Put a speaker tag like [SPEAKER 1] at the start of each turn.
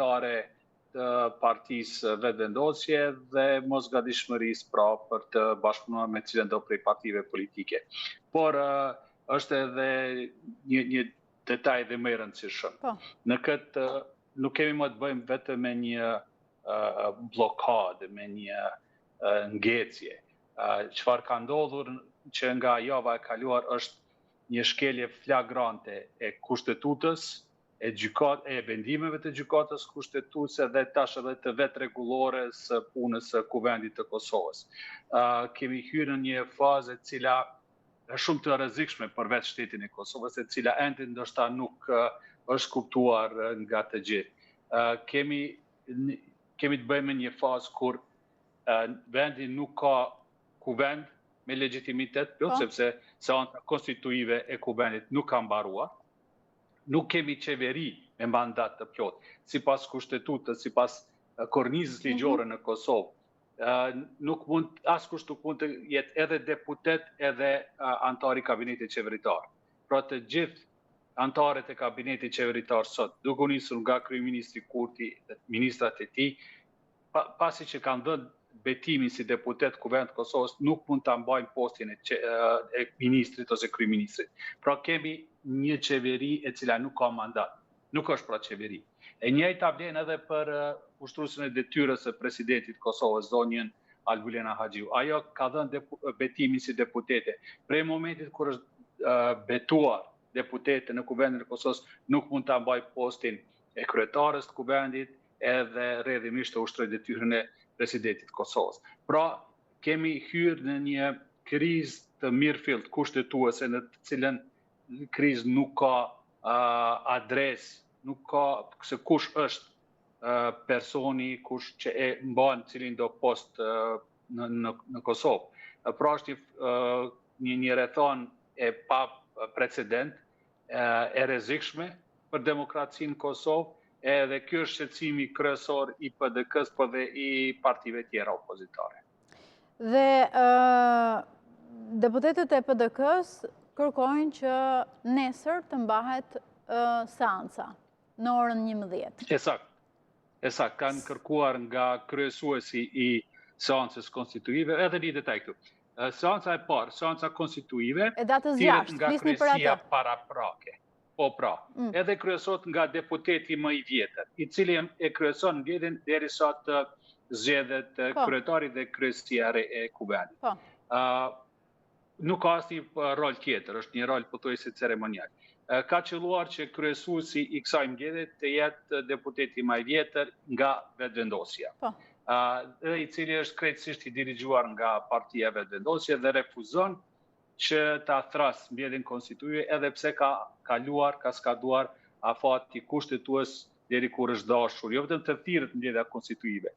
[SPEAKER 1] anëtare të partisë vetëvendosje dhe mosgatishmërisë pra për të bashkëpunuar me cilën do prej partive politike. Por është edhe një detaj dhe më i rëndësishëm. Në këtë nuk kemi më të bëjmë vetëm me një blokadë, me një ngecje. Çfarë ka ndodhur që nga java e kaluar është një shkelje flagrante e kushtetutës, e vendimeve të gjykatës kushtetuese dhe tash edhe të vetë së punës së Kuvendit të Kosovës. Kemi hyrë në një fazë e cila është shumë të rrezikshme për vetë shtetin e Kosovës, e cila ende ndoshta nuk është kuptuar nga të gjithë. Kemi të bëjmë një fazë kur vendi nuk ka kuvend me legitimitet plot, sepse seanca konstituive e kuvendit nuk ka mbaruar. Nuk kemi qeveri me mandat të plot. Sipas kushtetutës, sipas kornizës ligjore në Kosovë, askush nuk mund të jetë edhe deputet edhe antar i kabinetit qeveritar. Pra të gjithë antarët e kabinetit qeveritar sot, duke u nisur nga kryeministri Kurti dhe ministrat e tij, pasi që kanë dhënë betimin si deputet Kuvend të Kosovës, nuk mund ta mbajnë postin e ministrit ose kryeministrit. Pra kemi një qeveri e cila nuk ka mandat, nuk është pra qeveri. E njëjta vlen edhe për ushtruesin e detyrës së presidentit të Kosovës, zonjën Albulena Haxhiu. Ajo ka dhënë betimin si deputete. Prej momentit kur është betuar deputete në Kuvendin e Kosovës, nuk mund ta mbajë postin e kryetarës të Kuvendit, edhe rrjedhimisht të ushtrojë detyrën e presidentit të Kosovës. Pra, kemi hyrë në një krizë të mirëfillt kushtetuese në të cilën krizë nuk ka adresë, nuk ka se kush është personi, kush që e mban cilin do post në Kosovë. Pra është një rrethon e pa precedent, e rrezikshme për demokracinë në Kosovë, edhe ky është shqetësimi kryesor i PDK-s, por dhe i partive tjera opozitare.
[SPEAKER 2] Dhe deputetët e PDK-s kërkojnë që nesër të mbahet seanca në orën 11.
[SPEAKER 1] Esakt, kanë kërkuar nga kryesuesi i seancës konstituive, edhe një detaj këtu. Seanca e parë, seanca konstituive,
[SPEAKER 2] e datës 6,
[SPEAKER 1] nga kryesia paraprake. Po pra, edhe kryesohet nga deputeti më i vjetër, i cili e kryeson mbledhjen derisa të zgjedhet kryetari dhe kryesia e Kuvendit. Nuk ka asnjë rol tjetër, është një rol pothuajse ceremonial. Ka qelluar që kryesuesi i kësaj mbledhje të jetë deputeti më i vjetër nga vetëvendosja, i cili është krejtësisht i dirigjuar nga partia vetëvendosje dhe refuzon që ta thrasë mbledhjen konstituive, edhe pse ka skaduar afati kushtetues deri kur është dashur, jo vetëm të thirrët mbledhja konstituive,